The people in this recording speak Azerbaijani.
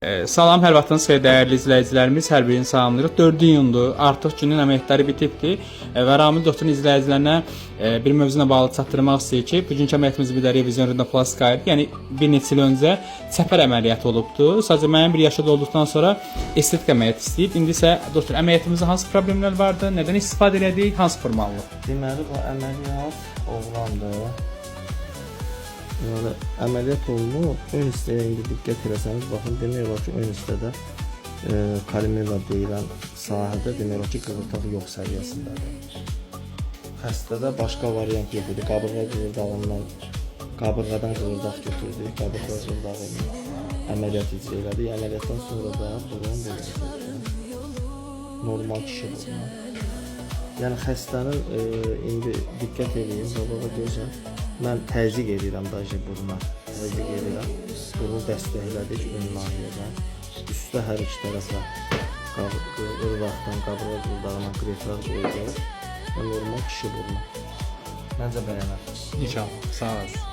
Salam, hər vaxtınız xeyir dəyərli izləyicilərimiz, hər birini salamlayırıq. 4 iyundur, artıq günün əməkləri bitibdir və Ramil Doktorun izləyicilərinə bir mövzuna bağlı çatdırmaq istəyir ki, bugünkü əməliyyatımız bir də revizyon rinoplastika idi. Yəni bir neçə il öncə çəpər əməliyyatı olubdu. Sadəcə müəyyən bir yaşda olduqdan sonra estetik əməliyyat istəyib. İndi isə doktor, əməliyyatımızda hansı problemlər vardı, nədən istifadə elədik, hansı formallıq? Deməli bu əməliyyat oğlandır. Yəni əməliyyat olunur. Ön hissəyə indi diqqət eləsəniz, baxın demək olar ki, ön hissədə kalimera deyilən sahədə demək olar ki, qığırtaq yox səviyyəsindədir. Xəstədə başqa variant yox idi. Qabırğa qığırdağından qabırğadan qığırdaq götürdük. Qabırğa qığırdağı ilə əməliyyat icra elədik. Əməliyyatdan sonra da burun belə normal kişi burnu. Yəni xəstənin indi diqqət edin, baba gözəl. Mən təzyiq edirəm daşı buruna. Təzyiq edirəm. Burnu dəstəklədik ön nahiyədən. Üstə hər iki tərəfə qırvaqdan, qabırğa qırdağına qreflər qoyacaq. Və normal kişi burnu. Məncə bəyənər. İnşallah. Sağ olasın.